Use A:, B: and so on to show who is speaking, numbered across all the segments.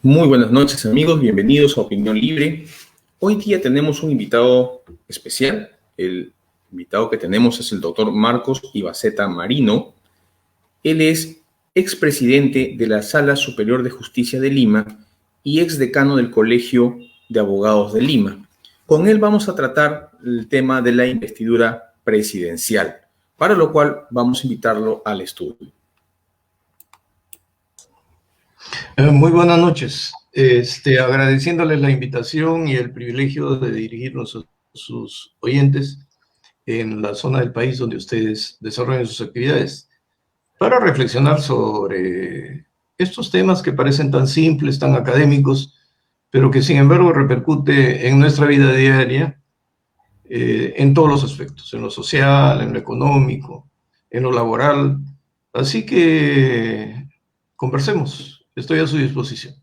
A: Muy buenas noches, amigos, bienvenidos a Opinión Libre. Hoy día tenemos un invitado especial. El invitado que tenemos es el doctor Marcos Ibaceta Marino. Él es expresidente de la Sala Superior de Justicia de Lima y exdecano del Colegio de Abogados de Lima. Con él vamos a tratar el tema de la investidura presidencial, para lo cual vamos a invitarlo al estudio.
B: Muy buenas noches. Agradeciéndoles la invitación y el privilegio de dirigirnos a sus oyentes en la zona del país donde ustedes desarrollan sus actividades, para reflexionar sobre estos temas que parecen tan simples, tan académicos, pero que sin embargo repercute en nuestra vida diaria, en todos los aspectos, en lo social, en lo económico, en lo laboral. Así que conversemos, estoy a su disposición.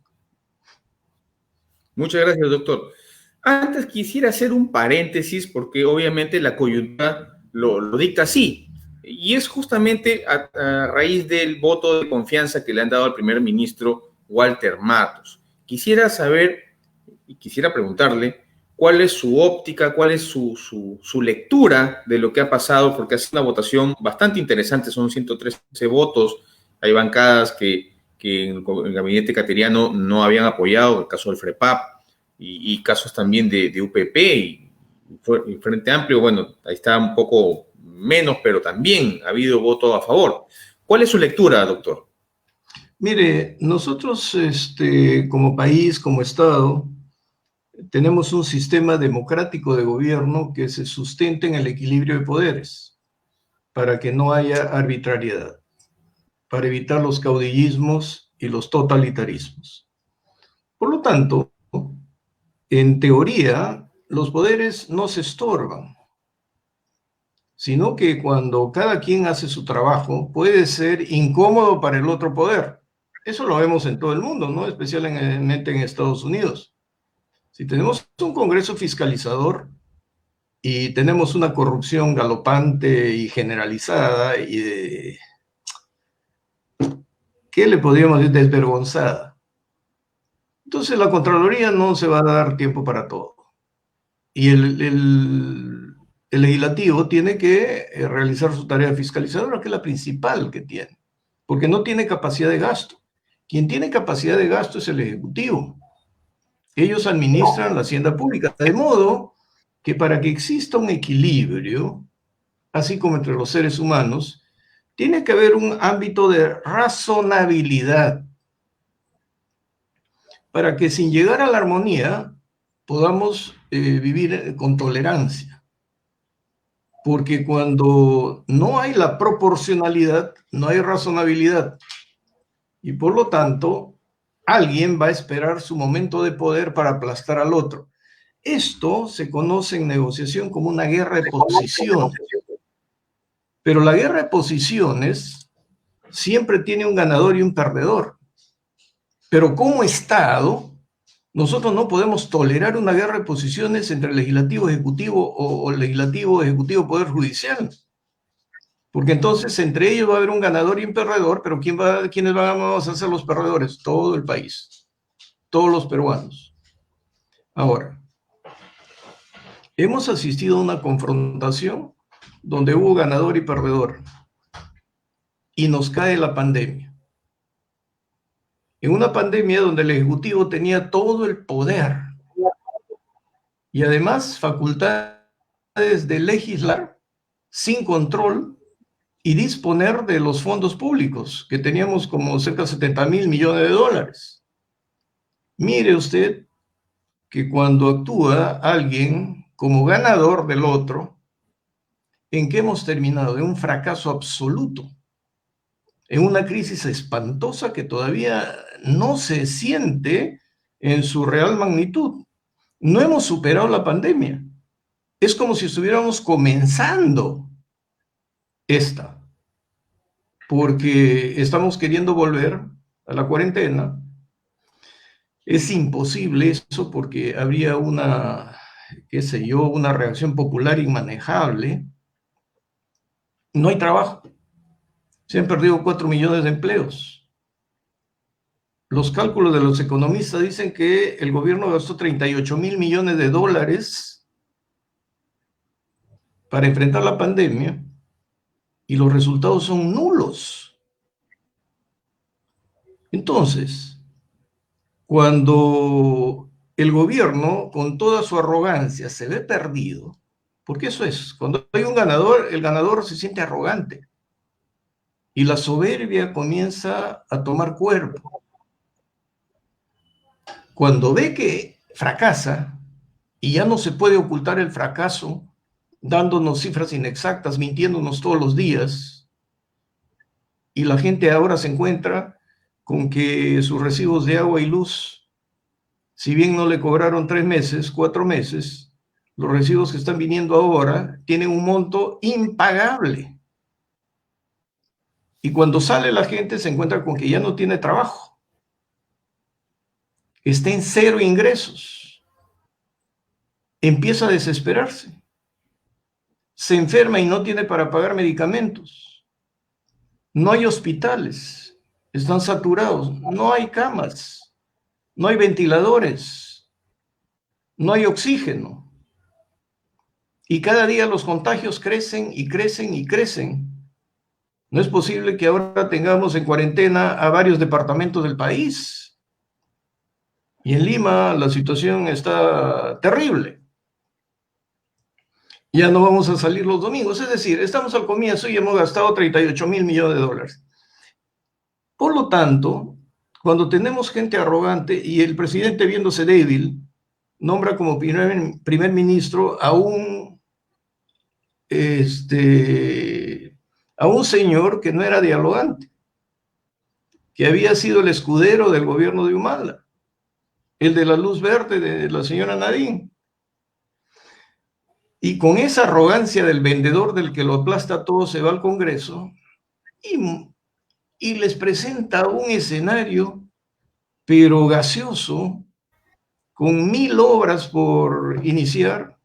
A: Muchas gracias, doctor. Antes quisiera hacer un paréntesis porque obviamente la coyuntura lo dicta así. Y es justamente a raíz del voto de confianza que le han dado al primer ministro Walter Matos. Quisiera saber y quisiera preguntarle cuál es su óptica, cuál es su lectura de lo que ha pasado, porque ha sido una votación bastante interesante, son 113 votos. Hay bancadas que en el gabinete cateriano no habían apoyado, el caso del FREPAP, y casos también de UPP y Frente Amplio. Bueno, ahí está un poco menos, pero también ha habido voto a favor. ¿Cuál es su lectura, doctor?
B: Mire, nosotros como país, como Estado, tenemos un sistema democrático de gobierno que se sustenta en el equilibrio de poderes, para que no haya arbitrariedad, para evitar los caudillismos y los totalitarismos. Por lo tanto, en teoría, los poderes no se estorban, sino que cuando cada quien hace su trabajo, puede ser incómodo para el otro poder. Eso lo vemos en todo el mundo, ¿no? Especialmente en Estados Unidos. Si tenemos un Congreso fiscalizador y tenemos una corrupción galopante y generalizada ¿qué le podríamos decir? Desvergonzada. Entonces la Contraloría no se va a dar tiempo para todo. Y el legislativo tiene que realizar su tarea fiscalizadora, que es la principal que tiene, porque no tiene capacidad de gasto. Quien tiene capacidad de gasto es el Ejecutivo. Ellos administran la hacienda pública, de modo que para que exista un equilibrio, así como entre los seres humanos, tiene que haber un ámbito de razonabilidad para que sin llegar a la armonía podamos vivir con tolerancia. Porque cuando no hay la proporcionalidad, no hay razonabilidad. Y por lo tanto, alguien va a esperar su momento de poder para aplastar al otro. Esto se conoce en negociación como una guerra de posiciones. Pero la guerra de posiciones siempre tiene un ganador y un perdedor. Pero como Estado, nosotros no podemos tolerar una guerra de posiciones entre legislativo, ejecutivo o legislativo, ejecutivo, poder judicial. Porque entonces entre ellos va a haber un ganador y un perdedor, pero ¿quiénes vamos a ser los perdedores? Todo el país, todos los peruanos. Ahora, hemos asistido a una confrontación donde hubo ganador y perdedor, y nos cae la pandemia. En una pandemia donde el Ejecutivo tenía todo el poder y además facultades de legislar sin control y disponer de los fondos públicos, que teníamos como cerca de 70.000 millones de dólares. Mire usted que cuando actúa alguien como ganador del otro, ¿en qué hemos terminado? En un fracaso absoluto, en una crisis espantosa que todavía no se siente en su real magnitud. No hemos superado la pandemia. Es como si estuviéramos comenzando esta, porque estamos queriendo volver a la cuarentena. Es imposible eso porque habría una, qué sé yo, una reacción popular inmanejable. No hay trabajo. Se han perdido 4 millones de empleos. los cálculos de los economistas dicen que el gobierno gastó 38.000 millones de dólares para enfrentar la pandemia y los resultados son nulos. Entonces, cuando el gobierno, con toda su arrogancia, se ve perdido, porque eso es, cuando hay un ganador, el ganador se siente arrogante y la soberbia comienza a tomar cuerpo. Cuando ve que fracasa y ya no se puede ocultar el fracaso, dándonos cifras inexactas, mintiéndonos todos los días, y la gente ahora se encuentra con que sus recibos de agua y luz, si bien no le cobraron 3 meses, 4 meses, los recibos que están viniendo ahora tienen un monto impagable. Y cuando sale la gente se encuentra con que ya no tiene trabajo, está en 0 ingresos, empieza a desesperarse, se enferma y no tiene para pagar medicamentos, no hay hospitales, están saturados, no hay camas, no hay ventiladores, no hay oxígeno. Y cada día los contagios crecen y crecen y crecen. No es posible que ahora tengamos en cuarentena a varios departamentos del país. Y en Lima la situación está terrible. Ya no vamos a salir los domingos. Es decir, estamos al comienzo y hemos gastado 38.000 millones de dólares. Por lo tanto, cuando tenemos gente arrogante y el presidente viéndose débil, nombra como primer ministro a un señor que no era dialogante, que había sido el escudero del gobierno de Humala, el de la luz verde de la señora Nadine. Y con esa arrogancia del vendedor del que lo aplasta todo, se va al Congreso y les presenta un escenario, pero gaseoso, con 1.000 obras por iniciar,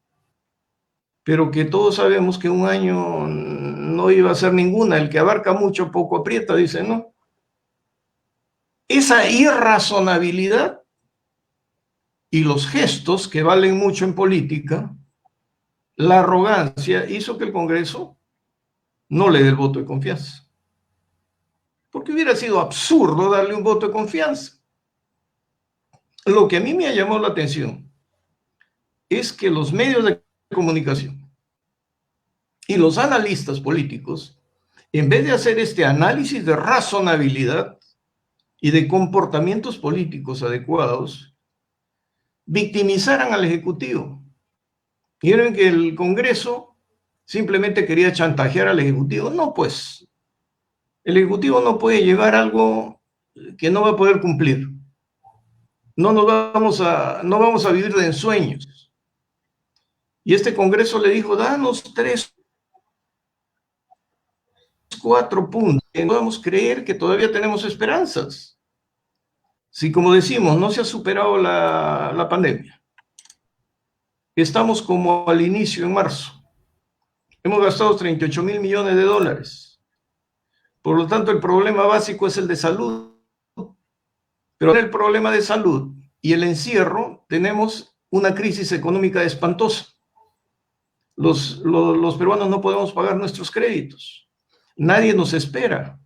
B: pero que todos sabemos que un año no iba a ser ninguna. El que abarca mucho, poco aprieta, dice, ¿no? Esa irrazonabilidad y los gestos que valen mucho en política, la arrogancia, hizo que el Congreso no le dé el voto de confianza. Porque hubiera sido absurdo darle un voto de confianza. Lo que a mí me ha llamado la atención es que los medios de comunicación y los analistas políticos, en vez de hacer este análisis de razonabilidad y de comportamientos políticos adecuados, victimizaran al Ejecutivo. Vieron que el Congreso simplemente quería chantajear al Ejecutivo. No, pues, el Ejecutivo no puede llevar algo que no va a poder cumplir. No vamos a vivir de ensueños. Y este Congreso le dijo, danos 3, 4 puntos. No podemos creer que todavía tenemos esperanzas. Si, como decimos, no se ha superado la pandemia. Estamos como al inicio, en marzo. Hemos gastado 38.000 millones de dólares. Por lo tanto, el problema básico es el de salud. Pero en el problema de salud y el encierro tenemos una crisis económica espantosa. Los peruanos no podemos pagar nuestros créditos. Nadie nos espera.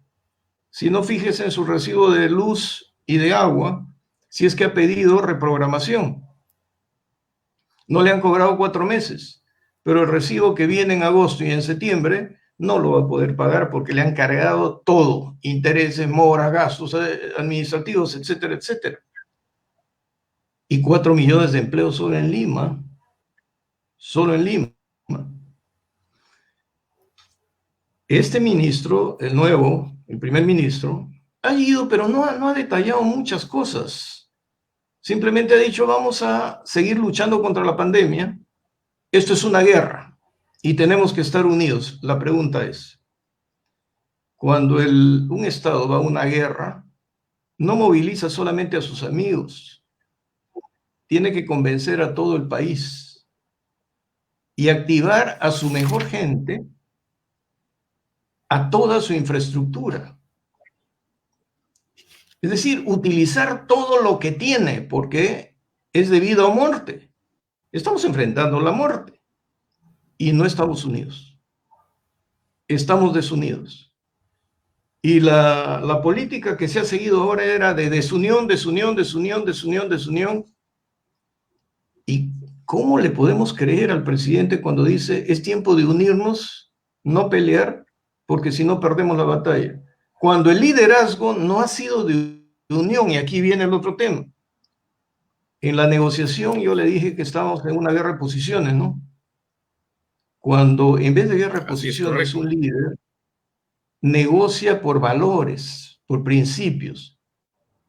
B: Si no, fíjese en su recibo de luz y de agua, si es que ha pedido reprogramación. No le han cobrado 4 meses, pero el recibo que viene en agosto y en septiembre no lo va a poder pagar porque le han cargado todo, intereses, moras, gastos administrativos, etcétera, etcétera. Y 4 millones de empleos solo en Lima. Solo en Lima. Este ministro, el nuevo, el primer ministro, ha ido, pero no ha detallado muchas cosas. Simplemente ha dicho, vamos a seguir luchando contra la pandemia. Esto es una guerra y tenemos que estar unidos. La pregunta es, cuando un Estado va a una guerra, no moviliza solamente a sus amigos, tiene que convencer a todo el país y activar a su mejor gente, a toda su infraestructura. Es decir, utilizar todo lo que tiene, porque es de vida o muerte. Estamos enfrentando la muerte. Y no Estados Unidos. Estamos desunidos. Y la política que se ha seguido ahora era de desunión, desunión, desunión, desunión, desunión. ¿Y cómo le podemos creer al presidente cuando dice es tiempo de unirnos, no pelear, porque si no perdemos la batalla? Cuando el liderazgo no ha sido de unión, y aquí viene el otro tema. En la negociación yo le dije que estábamos en una guerra de posiciones, ¿no? Cuando en vez de guerra de posiciones, un líder negocia por valores, por principios,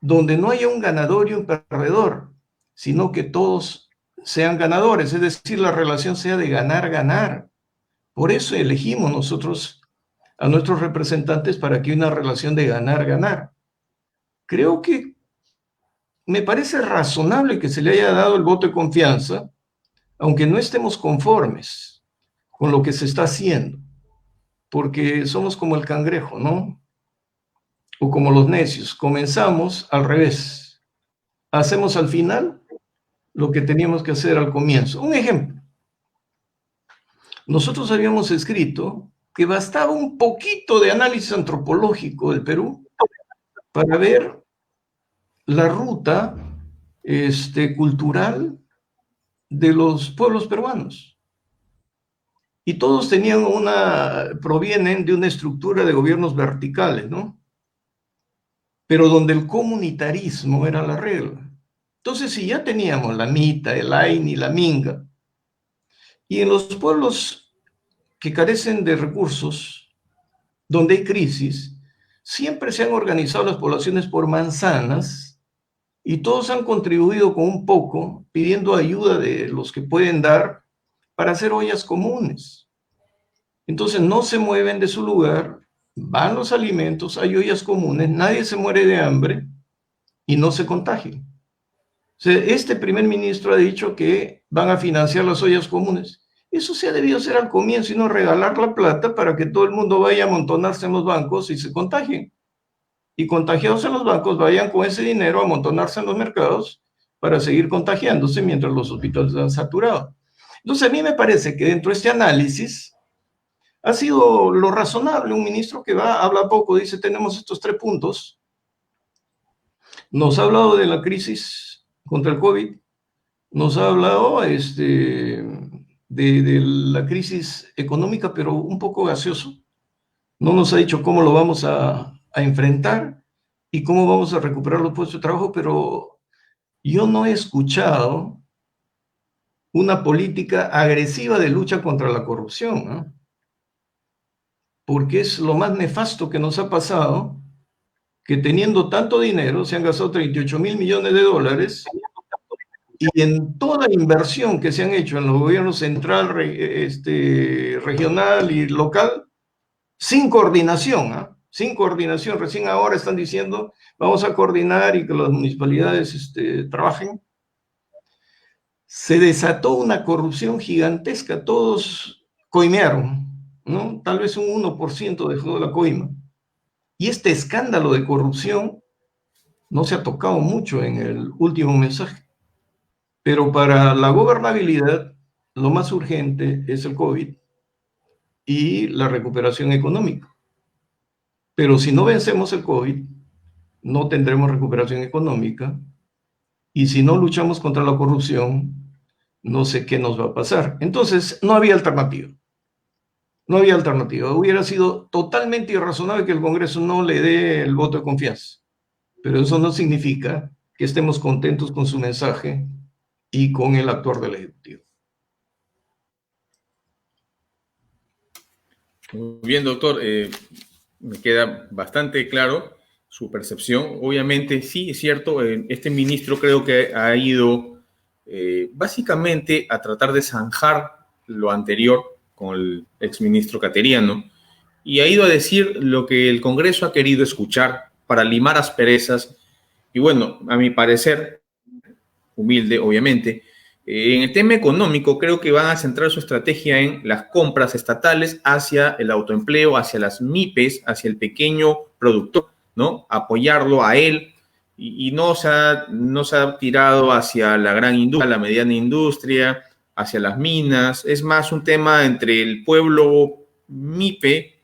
B: donde no haya un ganador y un perdedor, sino que todos sean ganadores, es decir, la relación sea de ganar, ganar. Por eso elegimos nosotros a nuestros representantes para que haya una relación de ganar, ganar. Creo que me parece razonable que se le haya dado el voto de confianza, aunque no estemos conformes con lo que se está haciendo, porque somos como el cangrejo, ¿no? O como los necios, comenzamos al revés, hacemos al final lo que teníamos que hacer al comienzo. Un ejemplo, nosotros habíamos escrito que bastaba un poquito de análisis antropológico del Perú para ver la ruta cultural de los pueblos peruanos. Y todos provienen de una estructura de gobiernos verticales, ¿no? Pero donde el comunitarismo era la regla. Entonces, si ya teníamos la Mita, el Aini, la Minga, y en los pueblos que carecen de recursos, donde hay crisis, siempre se han organizado las poblaciones por manzanas y todos han contribuido con un poco, pidiendo ayuda de los que pueden dar para hacer ollas comunes. Entonces no se mueven de su lugar, van los alimentos, hay ollas comunes, nadie se muere de hambre y no se contagia. O sea, este primer ministro ha dicho que van a financiar las ollas comunes. Eso se ha debido hacer al comienzo y no regalar la plata para que todo el mundo vaya a amontonarse en los bancos y se contagien. Y contagiados en los bancos vayan con ese dinero a amontonarse en los mercados para seguir contagiándose mientras los hospitales están saturados. Entonces a mí me parece que dentro de este análisis ha sido lo razonable. Un ministro que habla poco, dice tenemos estos 3 puntos. Nos ha hablado de la crisis contra el COVID, nos ha hablado de la crisis económica, pero un poco gaseoso. No nos ha dicho cómo lo vamos a enfrentar y cómo vamos a recuperar los puestos de trabajo, pero yo no he escuchado una política agresiva de lucha contra la corrupción, ¿no? Porque es lo más nefasto que nos ha pasado, que teniendo tanto dinero, se han gastado 38.000 millones de dólares, y en toda inversión que se han hecho en los gobiernos central, regional y local, sin coordinación, ¿eh? Sin coordinación. Recién ahora están diciendo, vamos a coordinar y que las municipalidades trabajen. Se desató una corrupción gigantesca, todos coimearon, ¿no? Tal vez un 1% dejó la coima. Y este escándalo de corrupción no se ha tocado mucho en el último mensaje. Pero para la gobernabilidad, lo más urgente es el COVID y la recuperación económica. Pero si no vencemos el COVID, no tendremos recuperación económica. Y si no luchamos contra la corrupción, no sé qué nos va a pasar. Entonces, no había alternativa. No había alternativa. Hubiera sido totalmente irrazonable que el Congreso no le dé el voto de confianza. Pero eso no significa que estemos contentos con su mensaje y con el actuar del Ejecutivo.
A: Muy bien, doctor. Me queda bastante claro su percepción. Obviamente, sí, es cierto, este ministro creo que ha ido básicamente a tratar de zanjar lo anterior con el exministro Cateriano y ha ido a decir lo que el Congreso ha querido escuchar para limar asperezas. Y bueno, a mi parecer, humilde, obviamente, en el tema económico creo que van a centrar su estrategia en las compras estatales hacia el autoempleo, hacia las MIPES, hacia el pequeño productor, ¿no? Apoyarlo a él y no se ha tirado hacia la gran industria, la mediana industria, hacia las minas. Es más un tema entre el pueblo MIPE,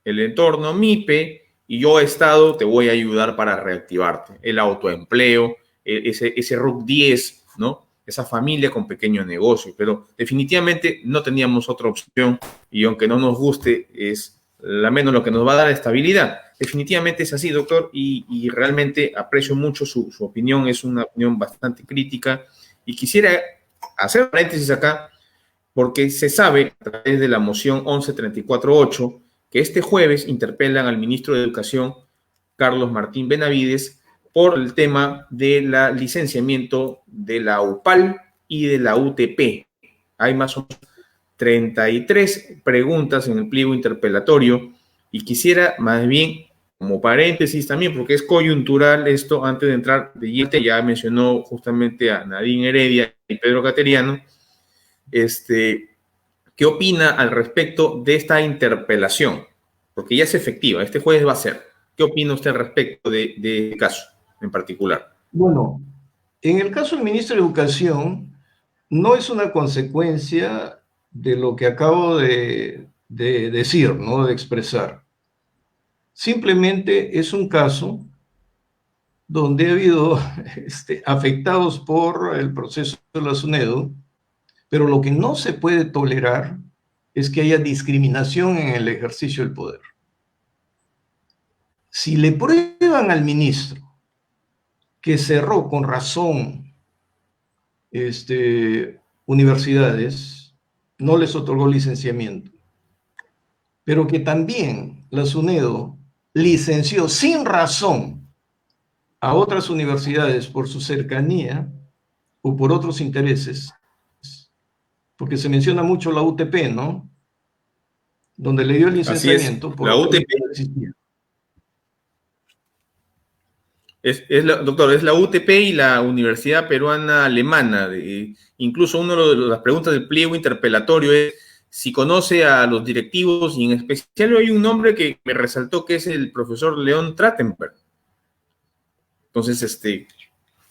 A: el entorno MIPE, y yo, Estado, te voy a ayudar para reactivarte. El autoempleo, ese RUC 10, ¿no? Esa familia con pequeño negocio. Pero definitivamente no teníamos otra opción, y aunque no nos guste, es la menos lo que nos va a dar estabilidad. Definitivamente es así, doctor, y realmente aprecio mucho su opinión. Es una opinión bastante crítica, y quisiera hacer paréntesis acá, porque se sabe a través de la moción 11348 que este jueves interpelan al ministro de Educación, Carlos Martín Benavides, por el tema del licenciamiento de la UPAL y de la UTP. Hay más o menos 33 preguntas en el pliego interpelatorio, y quisiera más bien, como paréntesis también, porque es coyuntural esto, antes de entrar de lleno, ya mencionó justamente a Nadine Heredia y Pedro Cateriano, ¿qué opina al respecto de esta interpelación? Porque ya es efectiva, este jueves va a ser. ¿Qué opina usted al respecto de este caso en particular?
B: Bueno, en el caso del ministro de Educación, no es una consecuencia de lo que acabo de decir, ¿no? De expresar. Simplemente es un caso donde ha habido afectados por el proceso de la SUNEDU, pero lo que no se puede tolerar es que haya discriminación en el ejercicio del poder. Si le prueban al ministro que cerró con razón universidades, no les otorgó licenciamiento, pero que también la SUNEDU licenció sin razón a otras universidades por su cercanía o por otros intereses, porque se menciona mucho la UTP, ¿no? Donde le dio el licenciamiento.
A: Así es, la UTP. Doctor, es la UTP y la Universidad Peruana Alemana. Incluso una de las preguntas del pliego interpelatorio es si conoce a los directivos, y en especial hay un nombre que me resaltó, que es el profesor León Trattenberg. Entonces,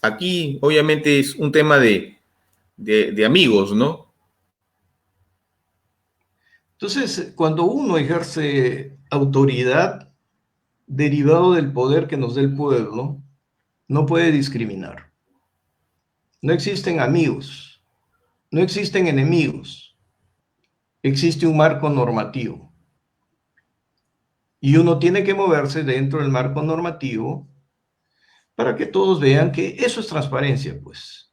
A: aquí obviamente es un tema de amigos, ¿no?
B: Entonces, cuando uno ejerce autoridad derivado del poder que nos da el pueblo, no puede discriminar. No existen amigos, no existen enemigos, existe un marco normativo. Y uno tiene que moverse dentro del marco normativo para que todos vean que eso es transparencia, pues.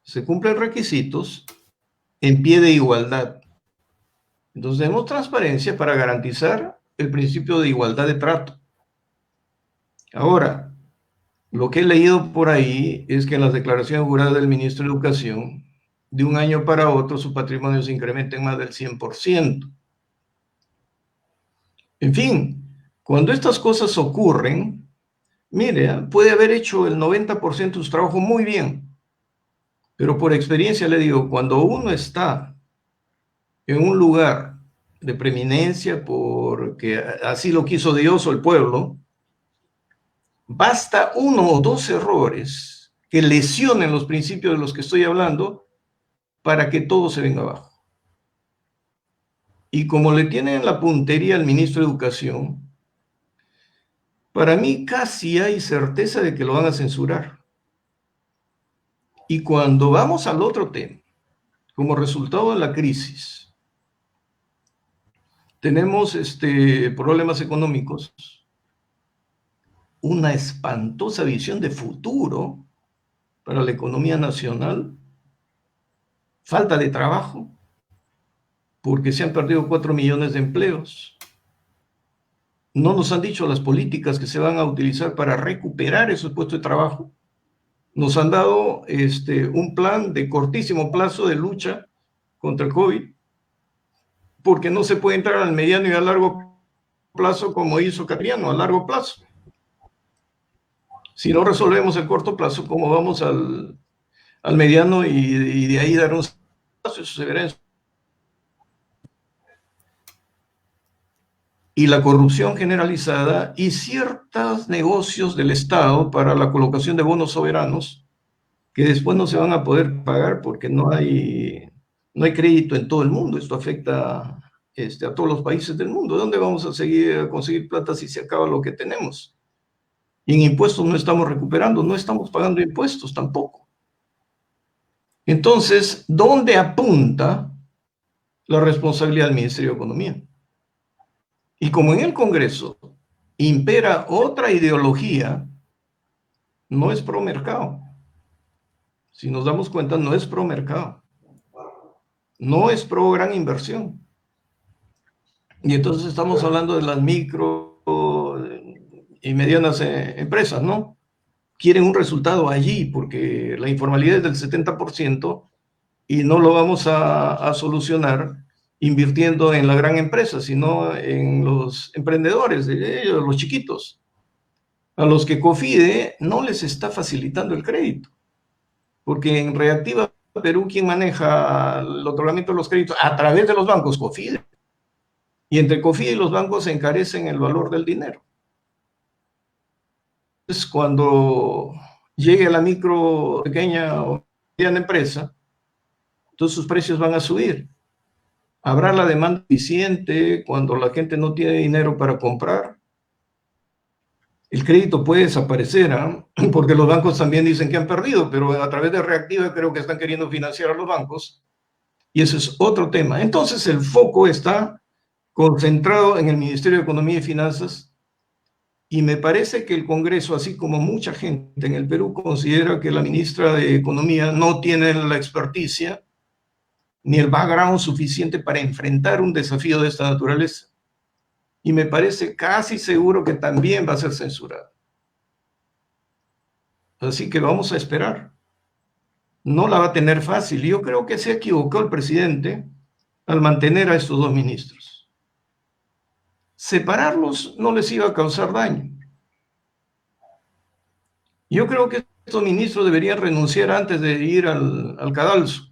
B: Se cumplen requisitos en pie de igualdad. Entonces tenemos transparencia para garantizar el principio de igualdad de trato. Ahora, lo que he leído por ahí es que en las declaraciones juradas del ministro de Educación, de un año para otro, su patrimonio se incrementa en más del 100%. En fin, cuando estas cosas ocurren, mire, puede haber hecho el 90% de su trabajo muy bien, pero por experiencia le digo, cuando uno está en un lugar de preeminencia porque así lo quiso Dios o el pueblo, basta uno o dos errores que lesionen los principios de los que estoy hablando para que todo se venga abajo. Y como le tienen la puntería al ministro de Educación, para mí casi hay certeza de que lo van a censurar. Y cuando vamos al otro tema, como resultado de la crisis, tenemos problemas económicos, una espantosa visión de futuro para la economía nacional, falta de trabajo, porque se han perdido 4 millones de empleos. No nos han dicho las políticas que se van a utilizar para recuperar esos puestos de trabajo. Nos han dado un plan de cortísimo plazo de lucha contra el COVID, porque no se puede entrar al mediano y a largo plazo como hizo Capriano, a largo plazo. Si no resolvemos el corto plazo, ¿cómo vamos al mediano y de ahí dar un paso? Eso se verá en y la corrupción generalizada y ciertos negocios del Estado para la colocación de bonos soberanos que después no se van a poder pagar porque no hay crédito en todo el mundo. Esto afecta a todos los países del mundo. ¿Dónde vamos a conseguir plata si se acaba lo que tenemos? Y en impuestos no estamos recuperando, no estamos pagando impuestos tampoco. Entonces, ¿dónde apunta la responsabilidad del Ministerio de Economía? Y como en el Congreso impera otra ideología, no es pro mercado. Si nos damos cuenta, no es pro mercado. No es pro gran inversión. Y entonces estamos hablando de las micro y medianas empresas, ¿no? Quieren un resultado allí porque la informalidad es del 70% y no lo vamos a solucionar invirtiendo en la gran empresa, sino en los emprendedores, los chiquitos, a los que COFIDE no les está facilitando el crédito. Porque en Reactiva Perú, ¿quién maneja el otorgamiento de los créditos? A través de los bancos, COFIDE. Y entre COFIDE y los bancos se encarecen el valor del dinero. Entonces, cuando llegue a la micro, pequeña o mediana empresa, entonces sus precios van a subir. ¿Habrá la demanda suficiente cuando la gente no tiene dinero para comprar? El crédito puede desaparecer, ¿eh? Porque los bancos también dicen que han perdido, pero a través de Reactiva creo que están queriendo financiar a los bancos. Y ese es otro tema. Entonces el foco está concentrado en el Ministerio de Economía y Finanzas, y me parece que el Congreso, así como mucha gente en el Perú, considera que la ministra de Economía no tiene la experticia ni el background suficiente para enfrentar un desafío de esta naturaleza. Y me parece casi seguro que también va a ser censurada. Así que vamos a esperar. No la va a tener fácil. Yo creo que se equivocó el presidente al mantener a estos dos ministros. Separarlos no les iba a causar daño. Yo creo que estos ministros deberían renunciar antes de ir al cadalso,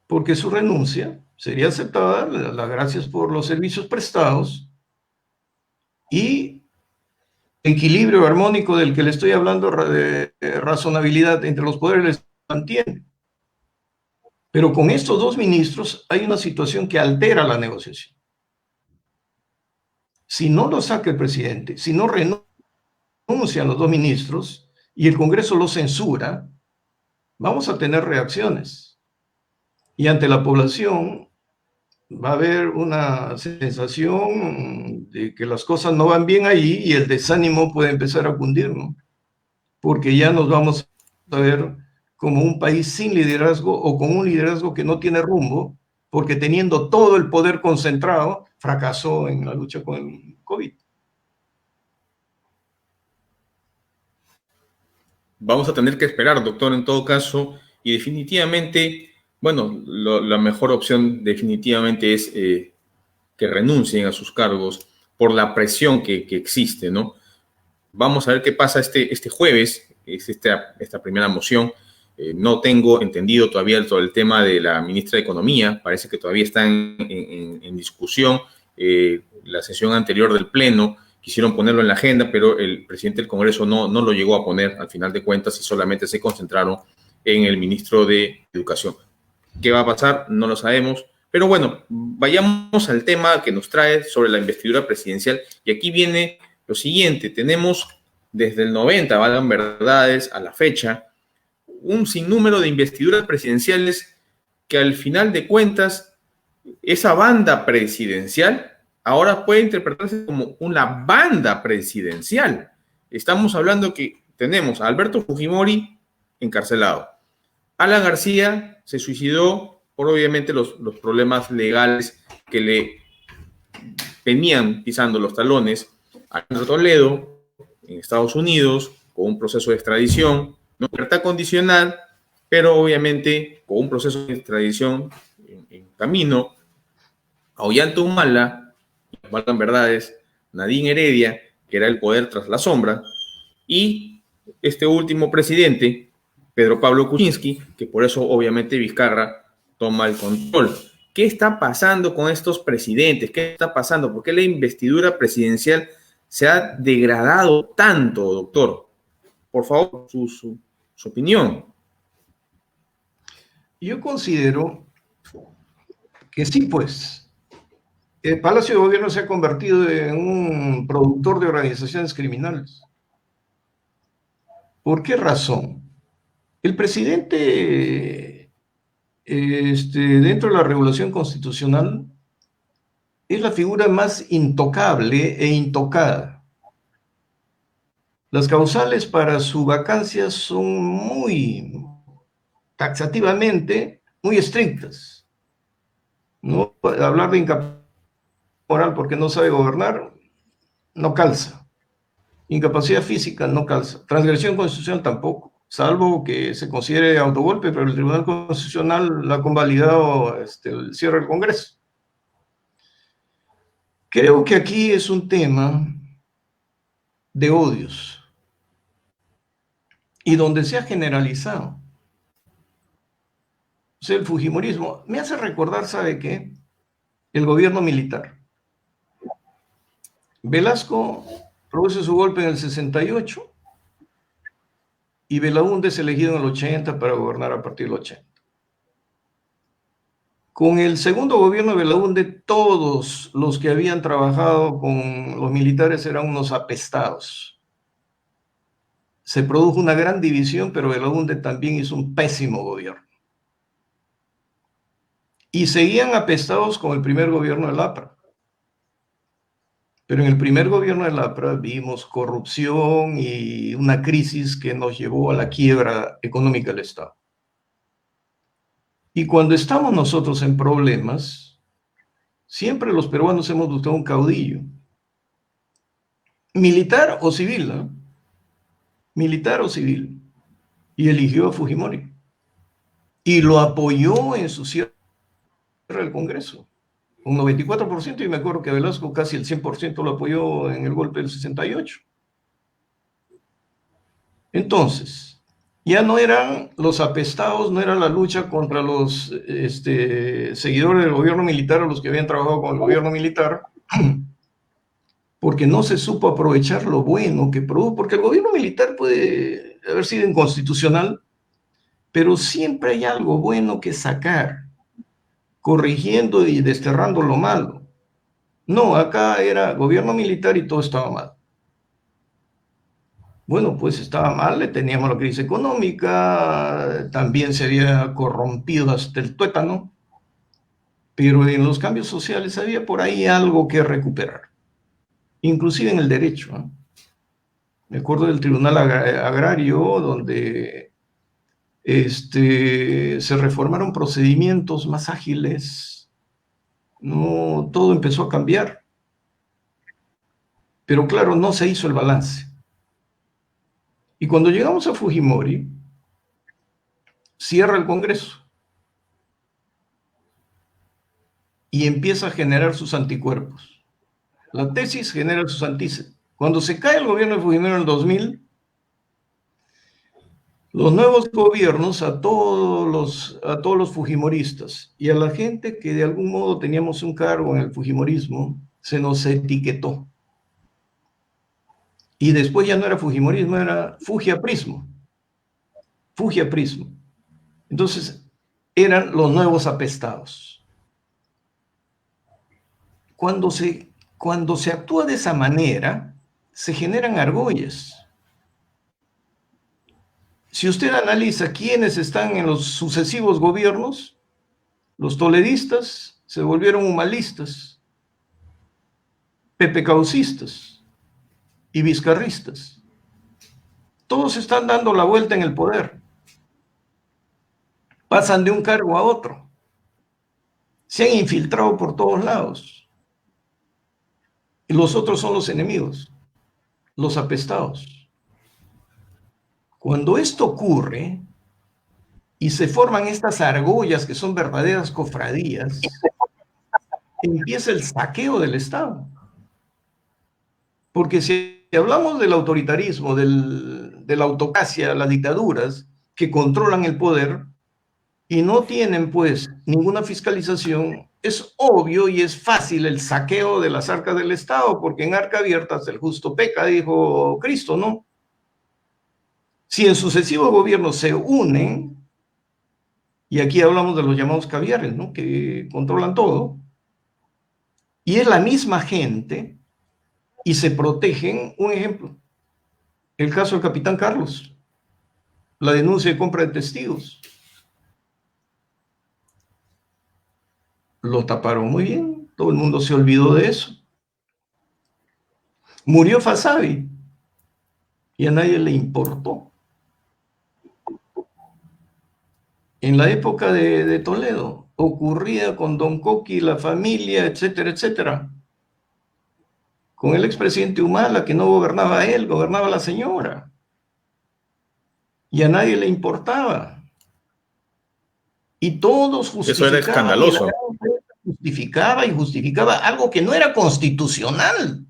B: porque su renuncia sería aceptada, las gracias por los servicios prestados, y equilibrio armónico del que le estoy hablando, de razonabilidad entre los poderes, les mantiene. Pero con estos dos ministros hay una situación que altera la negociación. Si no lo saca el presidente, si no renuncian los dos ministros y el Congreso lo censura, vamos a tener reacciones. Y ante la población va a haber una sensación de que las cosas no van bien ahí y el desánimo puede empezar a cundir, ¿no? Porque ya nos vamos a ver como un país sin liderazgo o con un liderazgo que no tiene rumbo, porque teniendo todo el poder concentrado, fracasó en la lucha con el COVID.
A: Vamos a tener que esperar, doctor, en todo caso, y definitivamente, bueno, la mejor opción definitivamente es que renuncien a sus cargos por la presión que existe, ¿no? Vamos a ver qué pasa este jueves, es esta primera moción. No tengo entendido todavía todo el tema de la ministra de Economía, parece que todavía está en discusión. La sesión anterior del Pleno quisieron ponerlo en la agenda, pero el presidente del Congreso no lo llegó a poner al final de cuentas y solamente se concentraron en el ministro de Educación. ¿Qué va a pasar? No lo sabemos. Pero bueno, vayamos al tema que nos trae sobre la investidura presidencial. Y aquí viene lo siguiente. Tenemos desde el 90, valgan verdades, a la fecha, un sinnúmero de investiduras presidenciales que al final de cuentas, esa banda presidencial ahora puede interpretarse como una banda presidencial. Estamos hablando que tenemos a Alberto Fujimori encarcelado. Alan García se suicidó por obviamente los problemas legales que le venían pisando los talones. Alejandro Toledo en Estados Unidos con un proceso de extradición, no libertad condicional, pero obviamente con un proceso de extradición en camino. A Ollanta Humala, valgan verdades, Nadine Heredia, que era el poder tras la sombra, y este último presidente, Pedro Pablo Kuczynski, que por eso obviamente Vizcarra toma el control. ¿Qué está pasando con estos presidentes? ¿Qué está pasando? ¿Por qué la investidura presidencial se ha degradado tanto, doctor? Por favor, su opinión.
B: Yo considero que sí, pues. El Palacio de Gobierno se ha convertido en un productor de organizaciones criminales. ¿Por qué razón? El presidente, dentro de la regulación constitucional, es la figura más intocable e intocada. Las causales para su vacancia son muy taxativamente muy estrictas. No hablar de incapacidad moral porque no sabe gobernar no calza. Incapacidad física no calza. Transgresión constitucional tampoco, salvo que se considere autogolpe, pero el Tribunal Constitucional la ha convalidado el cierre del Congreso. Creo que aquí es un tema de odios y donde se ha generalizado. O sea, el fujimorismo me hace recordar, ¿sabe qué? El gobierno militar. Velasco produce su golpe en el 68 y Belaúnde es elegido en el 80 para gobernar a partir del 80. Con el segundo gobierno de Belaúnde, todos los que habían trabajado con los militares eran unos apestados. Se produjo una gran división, pero Belaúnde también hizo un pésimo gobierno. Y seguían apestados con el primer gobierno de Lapra. Pero en el primer gobierno de Lapra vimos corrupción y una crisis que nos llevó a la quiebra económica del Estado. Y cuando estamos nosotros en problemas, siempre los peruanos hemos buscado un caudillo, militar o civil, ¿no? Militar o civil, y eligió a Fujimori. Y lo apoyó en su cierre del Congreso, un 94%, y me acuerdo que Velasco casi el 100% lo apoyó en el golpe del 68. Entonces, ya no eran los apestados, no era la lucha contra los seguidores del gobierno militar o los que habían trabajado con el gobierno militar, porque no se supo aprovechar lo bueno que produjo, porque el gobierno militar puede haber sido inconstitucional, pero siempre hay algo bueno que sacar, corrigiendo y desterrando lo malo. No, acá era gobierno militar y todo estaba mal. Bueno, pues estaba mal, teníamos la crisis económica, también se había corrompido hasta el tuétano, pero en los cambios sociales había por ahí algo que recuperar, inclusive en el derecho, ¿eh? Me acuerdo del Tribunal Agrario, donde se reformaron procedimientos más ágiles, no, todo empezó a cambiar, pero claro, no se hizo el balance. Y cuando llegamos a Fujimori, cierra el Congreso y empieza a generar sus anticuerpos. La tesis genera sus antítesis. Cuando se cae el gobierno de Fujimori en el 2000, los nuevos gobiernos, a todos los fujimoristas y a la gente que de algún modo teníamos un cargo en el fujimorismo, se nos etiquetó. Y después ya no era fujimorismo, era fujiaprismo. Fujiaprismo. Entonces, eran los nuevos apestados. Cuando se actúa de esa manera, se generan argollas. Si usted analiza quiénes están en los sucesivos gobiernos, los toledistas se volvieron humalistas, pepecaucistas y vizcarristas. Todos están dando la vuelta en el poder. Pasan de un cargo a otro. Se han infiltrado por todos lados. Y los otros son los enemigos, los apestados. Cuando esto ocurre y se forman estas argollas que son verdaderas cofradías, empieza el saqueo del Estado. Porque si hablamos del autoritarismo, de la autocracia, las dictaduras que controlan el poder, y no tienen pues ninguna fiscalización, es obvio y es fácil el saqueo de las arcas del Estado, porque en arca abiertas el justo peca, dijo Cristo, ¿no? Si en sucesivos gobiernos se unen, y aquí hablamos de los llamados caviares, ¿no? Que controlan todo, y es la misma gente, y se protegen, un ejemplo, el caso del capitán Carlos, la denuncia de compra de testigos. Lo taparon muy bien, todo el mundo se olvidó de eso. Murió Fasabi y a nadie le importó. En la época de Toledo ocurría con Don Coqui, la familia, etcétera, etcétera. Con el expresidente Humala, que no gobernaba él, gobernaba la señora. Y a nadie le importaba. Y todos justificaban.
A: Eso era escandaloso.
B: Y justificaba algo que no era constitucional.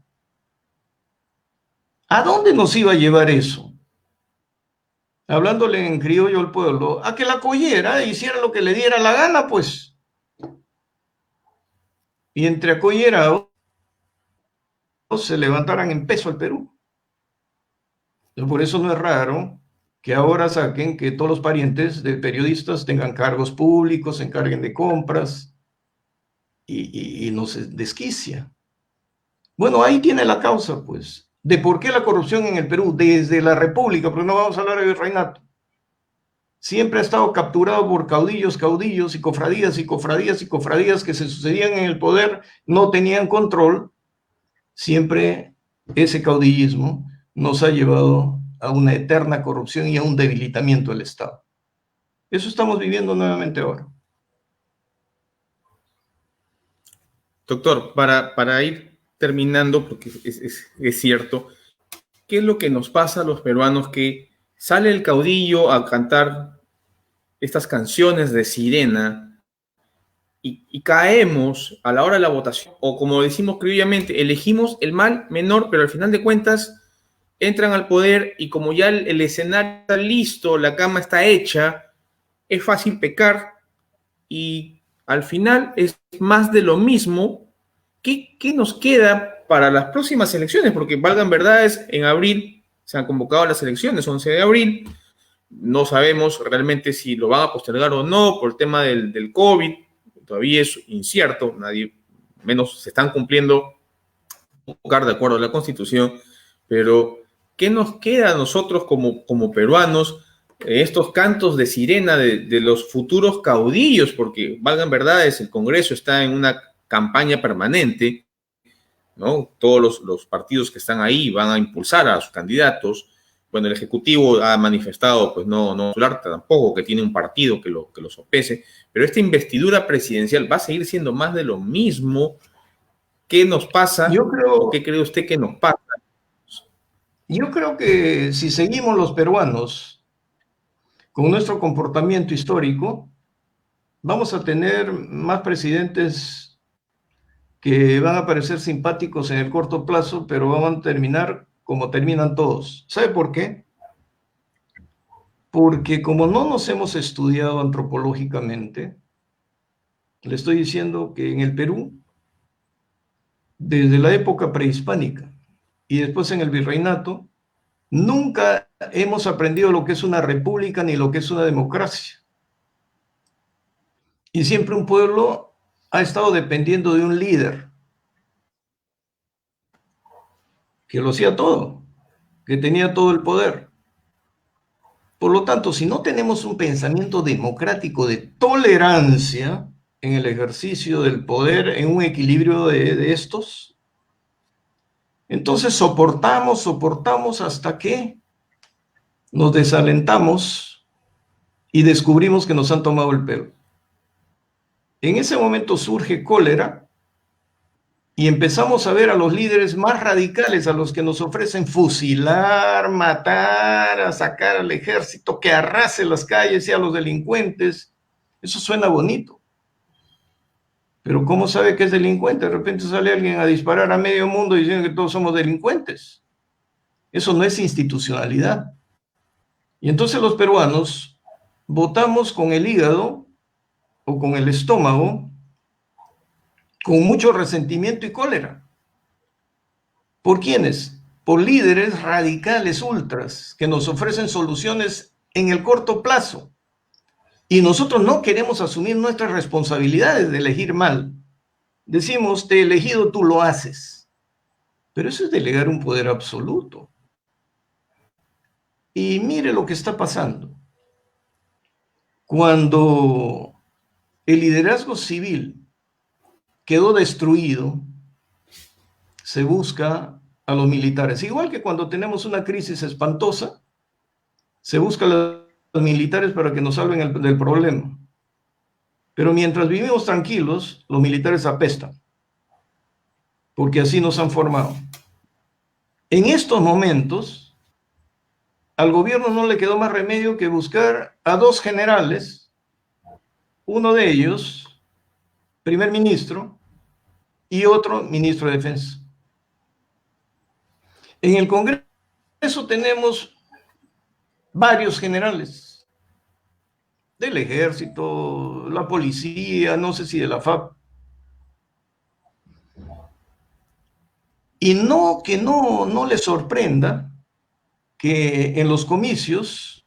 B: ¿A dónde nos iba a llevar eso? Hablándole en criollo al pueblo, a que la collera hiciera lo que le diera la gana, pues. Y entre acollerados se levantaran en peso al Perú. Por eso no es raro que ahora saquen que todos los parientes de periodistas tengan cargos públicos, se encarguen de compras y nos desquicia. Bueno, ahí tiene la causa, pues, de por qué la corrupción en el Perú, desde la República, porque no vamos a hablar de virreinato, siempre ha estado capturado por caudillos, caudillos y cofradías y cofradías y cofradías que se sucedían en el poder, no tenían control. Siempre ese caudillismo nos ha llevado a una eterna corrupción y a un debilitamiento del Estado. Eso estamos viviendo nuevamente ahora.
A: Doctor, para ir terminando, porque es cierto, ¿qué es lo que nos pasa a los peruanos que sale el caudillo a cantar estas canciones de sirena y caemos a la hora de la votación? O como decimos criollamente, elegimos el mal menor, pero al final de cuentas entran al poder y como ya el escenario está listo, la cama está hecha, es fácil pecar y al final es más de lo mismo. ¿Qué nos queda para las próximas elecciones? Porque valgan verdades, en abril se han convocado las elecciones, 11 de abril, no sabemos realmente si lo van a postergar o no por el tema del COVID, todavía es incierto, nadie, menos se están cumpliendo de acuerdo a la Constitución, pero ¿qué nos queda a nosotros como peruanos? Estos cantos de sirena de los futuros caudillos, porque valgan verdades, el Congreso está en una campaña permanente, ¿no? Todos los partidos que están ahí van a impulsar a sus candidatos. Bueno, el Ejecutivo ha manifestado, pues no tampoco, que tiene un partido que lo sopese, pero esta investidura presidencial va a seguir siendo más de lo mismo. ¿Qué nos pasa? ¿Qué cree usted que nos pasa?
B: Yo creo que si seguimos los peruanos con nuestro comportamiento histórico, vamos a tener más presidentes que van a parecer simpáticos en el corto plazo, pero van a terminar como terminan todos. ¿Sabe por qué? Porque como no nos hemos estudiado antropológicamente, le estoy diciendo que en el Perú, desde la época prehispánica y después en el virreinato, nunca hemos aprendido lo que es una república ni lo que es una democracia. Y siempre un pueblo ha estado dependiendo de un líder que lo hacía todo, que tenía todo el poder. Por lo tanto, si no tenemos un pensamiento democrático de tolerancia en el ejercicio del poder, en un equilibrio de estos, entonces soportamos hasta que nos desalentamos y descubrimos que nos han tomado el pelo. En ese momento surge cólera y empezamos a ver a los líderes más radicales, a los que nos ofrecen fusilar, matar, a sacar al ejército, que arrase las calles y a los delincuentes. Eso suena bonito. Pero ¿cómo sabe que es delincuente? De repente sale alguien a disparar a medio mundo diciendo que todos somos delincuentes. Eso no es institucionalidad. Y entonces los peruanos votamos con el hígado o con el estómago con mucho resentimiento y cólera. ¿Por quiénes? Por líderes radicales ultras que nos ofrecen soluciones en el corto plazo. Y nosotros no queremos asumir nuestras responsabilidades de elegir mal. Decimos, te he elegido, tú lo haces. Pero eso es delegar un poder absoluto. Y mire lo que está pasando. Cuando el liderazgo civil quedó destruido, se busca a los militares. Igual que cuando tenemos una crisis espantosa, se busca a los militares para que nos salven del problema. Pero mientras vivimos tranquilos, los militares apestan, porque así nos han formado. En estos momentos, al gobierno no le quedó más remedio que buscar a dos generales, uno de ellos, primer ministro, y otro, ministro de Defensa. En el Congreso tenemos varios generales del ejército, la policía, no sé si de la FAP. Y que no les sorprenda que en los comicios,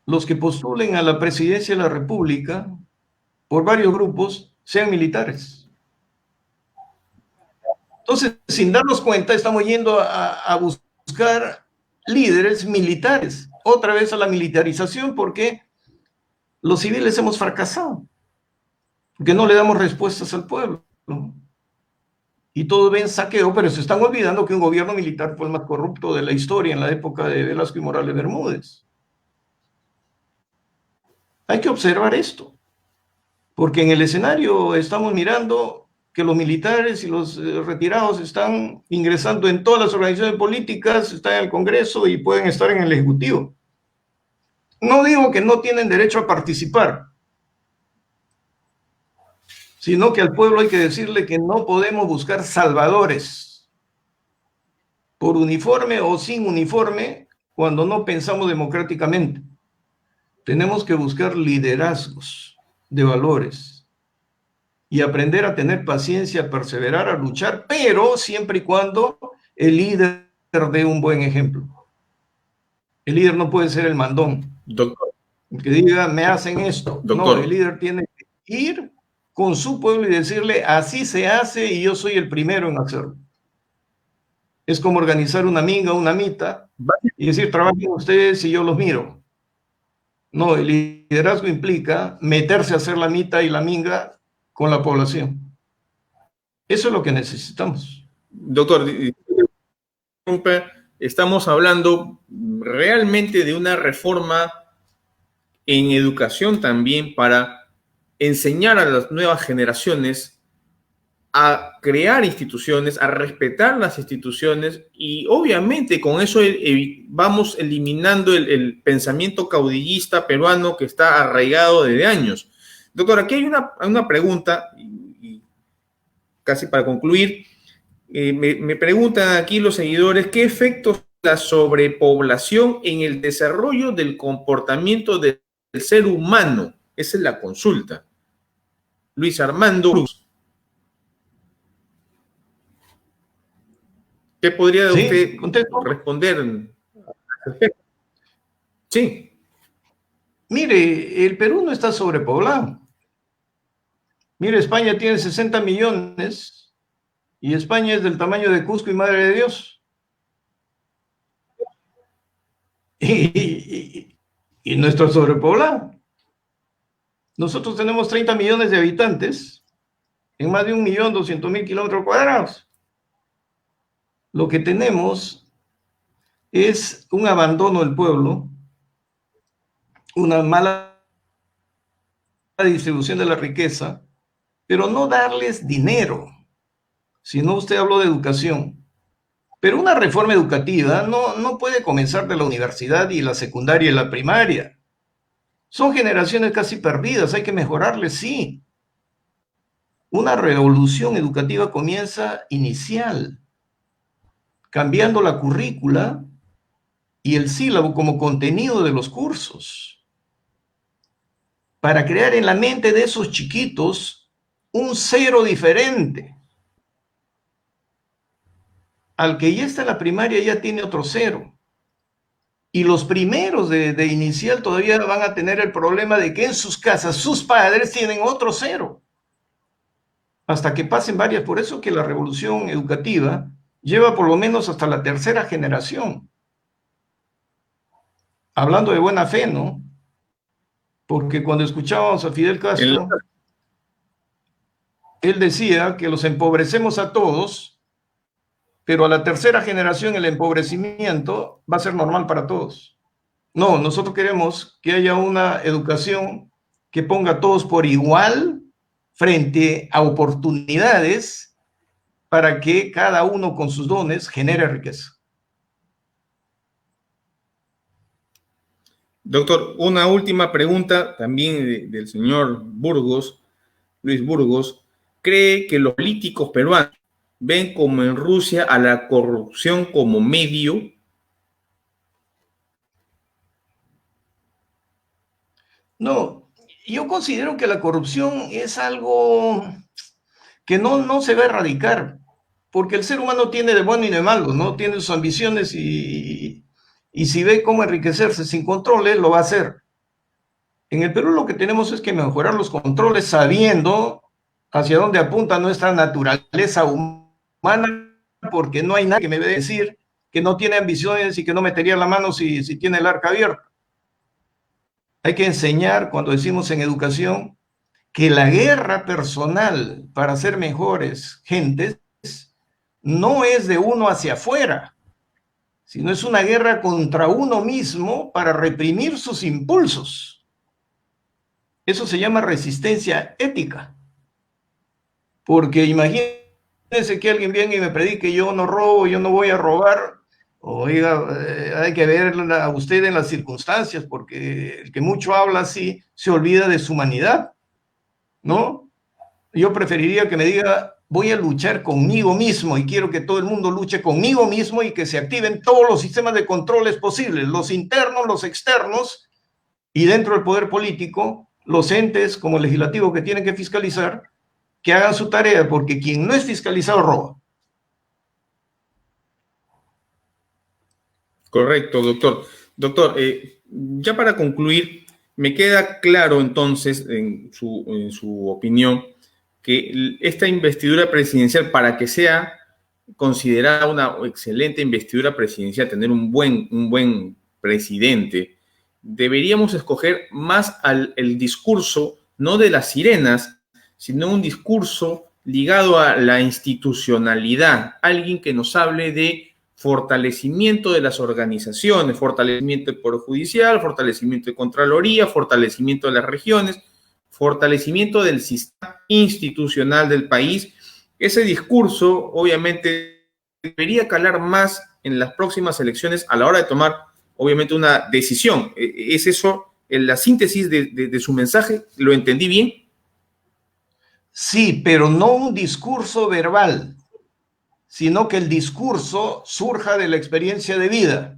B: los que postulen a la presidencia de la República, por varios grupos, sean militares. Entonces, sin darnos cuenta, estamos yendo a buscar líderes militares, otra vez a la militarización, porque los civiles hemos fracasado, porque no le damos respuestas al pueblo, ¿no? Y todo ven saqueo, pero se están olvidando que un gobierno militar fue el más corrupto de la historia en la época de Velasco y Morales Bermúdez. Hay que observar esto, porque en el escenario estamos mirando que los militares y los retirados están ingresando en todas las organizaciones políticas, están en el Congreso y pueden estar en el Ejecutivo. No digo que no tienen derecho a participar, sino que al pueblo hay que decirle que no podemos buscar salvadores por uniforme o sin uniforme cuando no pensamos democráticamente. Tenemos que buscar liderazgos de valores y aprender a tener paciencia, a perseverar, a luchar, pero siempre y cuando el líder dé un buen ejemplo. El líder no puede ser el mandón.
A: Doctor.
B: Que diga, me hacen esto.
A: Doctor.
B: No, el líder tiene que ir con su pueblo y decirle, así se hace y yo soy el primero en hacerlo. Es como organizar una minga, una mita, y decir, trabajen ustedes y yo los miro. No, el liderazgo implica meterse a hacer la mita y la minga con la población. Eso es lo que necesitamos.
A: Doctor, estamos hablando realmente de una reforma en educación también para enseñar a las nuevas generaciones a crear instituciones, a respetar las instituciones y obviamente con eso vamos eliminando el pensamiento caudillista peruano que está arraigado desde años. Doctor, aquí hay una pregunta, y casi para concluir, me preguntan aquí los seguidores, ¿qué efectos la sobrepoblación en el desarrollo del comportamiento del ser humano? Esa es la consulta. Luis Armando Cruz. ¿Qué podría usted responder? Sí.
B: Mire, el Perú no está sobrepoblado. Mire, España tiene 60 millones y España es del tamaño de Cusco y Madre de Dios. Y no está sobrepoblado. Nosotros tenemos 30 millones de habitantes en más de 1.200.000 kilómetros cuadrados. Lo que tenemos es un abandono del pueblo, una mala distribución de la riqueza, pero no darles dinero, sino usted habló de educación. Pero una reforma educativa no puede comenzar de la universidad y la secundaria y la primaria. Son generaciones casi perdidas, hay que mejorarles, sí. Una revolución educativa comienza inicial, cambiando la currícula y el sílabo como contenido de los cursos, para crear en la mente de esos chiquitos un cero diferente. Al que ya está en la primaria ya tiene otro cero. Y los primeros de inicial todavía van a tener el problema de que en sus casas sus padres tienen otro cero. Hasta que pasen varias. Por eso que la revolución educativa lleva por lo menos hasta la tercera generación. Hablando de buena fe, ¿no? Porque cuando escuchábamos a Fidel Castro, él decía que los empobrecemos a todos, pero a la tercera generación el empobrecimiento va a ser normal para todos. No, nosotros queremos que haya una educación que ponga a todos por igual frente a oportunidades para que cada uno con sus dones genere riqueza.
A: Doctor, una última pregunta también del señor Burgos, Luis Burgos. ¿Cree que los políticos peruanos ven como en Rusia a la corrupción como medio?
B: No, yo considero que la corrupción es algo que no se va a erradicar, porque el ser humano tiene de bueno y de malo, ¿no? Tiene sus ambiciones y si ve cómo enriquecerse sin controles, lo va a hacer. En el Perú lo que tenemos es que mejorar los controles sabiendo hacia dónde apunta nuestra naturaleza humana, porque no hay nadie que me vaya a decir que no tiene ambiciones y que no metería la mano si tiene el arca abierta. Hay que enseñar, cuando decimos en educación, que la guerra personal para ser mejores gentes no es de uno hacia afuera, sino es una guerra contra uno mismo para reprimir sus impulsos. Eso se llama resistencia ética. Porque imagínense que alguien venga y me predique, yo no robo, yo no voy a robar. Oiga, hay que ver a usted en las circunstancias, porque el que mucho habla así se olvida de su humanidad, ¿no? Yo preferiría que me diga, voy a luchar conmigo mismo y quiero que todo el mundo luche conmigo mismo y que se activen todos los sistemas de controles posibles, los internos, los externos, y dentro del poder político, los entes como el legislativo que tienen que fiscalizar, que hagan su tarea, porque quien no es fiscalizado roba.
A: Correcto, doctor. Doctor, ya para concluir, me queda claro entonces, en su opinión, que esta investidura presidencial, para que sea considerada una excelente investidura presidencial, tener un buen presidente, deberíamos escoger más el discurso, no de las sirenas, sino un discurso ligado a la institucionalidad, alguien que nos hable de fortalecimiento de las organizaciones, fortalecimiento del Poder Judicial, fortalecimiento de Contraloría, fortalecimiento de las regiones, fortalecimiento del sistema institucional del país. Ese discurso, obviamente, debería calar más en las próximas elecciones a la hora de tomar, obviamente, una decisión. ¿Es eso la síntesis de su mensaje? ¿Lo entendí bien?
B: Sí, pero no un discurso verbal, sino que el discurso surja de la experiencia de vida.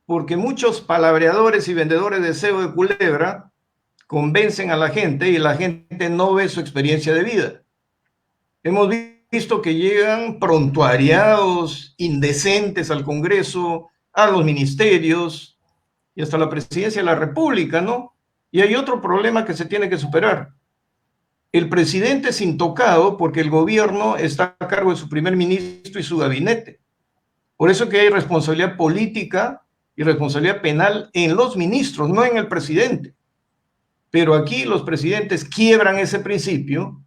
B: Porque muchos palabreadores y vendedores de cebo de culebra convencen a la gente y la gente no ve su experiencia de vida. Hemos visto que llegan prontuariados, indecentes al Congreso, a los ministerios y hasta la presidencia de la República, ¿no? Y hay otro problema que se tiene que superar. El presidente es intocado porque el gobierno está a cargo de su primer ministro y su gabinete. Por eso que hay responsabilidad política y responsabilidad penal en los ministros, no en el presidente. Pero aquí los presidentes quiebran ese principio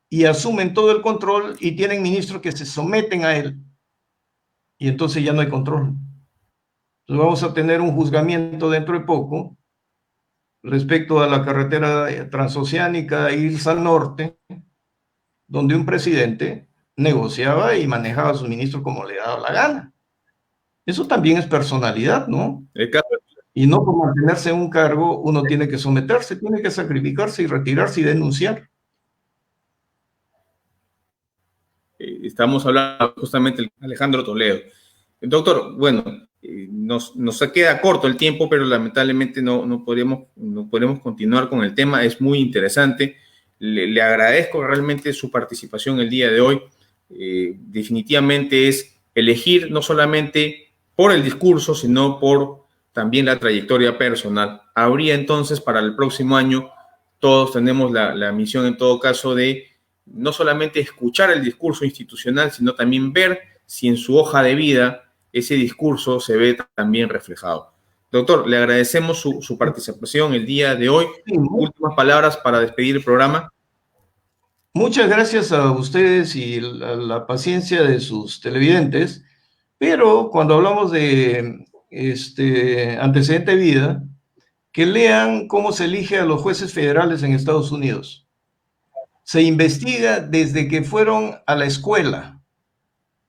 B: y asumen todo el control y tienen ministros que se someten a él. Y entonces ya no hay control. Entonces vamos a tener un juzgamiento dentro de poco respecto a la carretera transoceánica Ilsa Norte, donde un presidente negociaba y manejaba a sus ministros como le daba la gana. Eso también es personalidad, ¿no? Y no por mantenerse en un cargo uno tiene que someterse, tiene que sacrificarse y retirarse y denunciar.
A: Estamos hablando justamente de Alejandro Toledo. Doctor, bueno, nos queda corto el tiempo, pero lamentablemente no podemos continuar con el tema. Es muy interesante. Le agradezco realmente su participación el día de hoy. Definitivamente es elegir no solamente por el discurso, sino por también la trayectoria personal. Habría entonces para el próximo año, todos tenemos la misión en todo caso de no solamente escuchar el discurso institucional, sino también ver si en su hoja de vida ese discurso se ve también reflejado. Doctor, le agradecemos su participación el día de hoy.
B: Sí,
A: Últimas palabras para despedir el programa.
B: muchas gracias a ustedes y la paciencia de sus televidentes, pero cuando hablamos de antecedente de vida, que lean cómo se elige a los jueces federales en Estados Unidos. Se investiga desde que fueron a la escuela,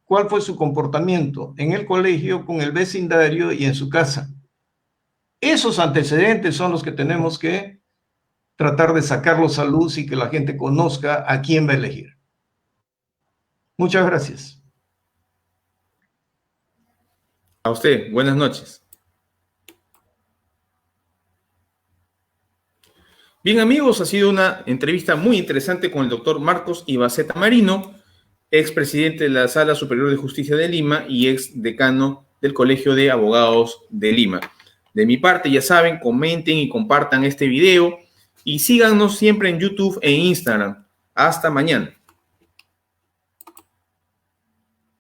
B: cuál fue su comportamiento en el colegio, con el vecindario y en su casa. Esos antecedentes son los que tenemos que tratar de sacarlos a luz y que la gente conozca a quién va a elegir. Muchas gracias.
A: A usted, buenas noches. Bien, amigos, ha sido una entrevista muy interesante con el doctor Marcos Ibaceta Marino, expresidente de la Sala Superior de Justicia de Lima y ex decano del Colegio de Abogados de Lima. De mi parte, ya saben, comenten y compartan este video y síganos siempre en YouTube e Instagram. Hasta mañana.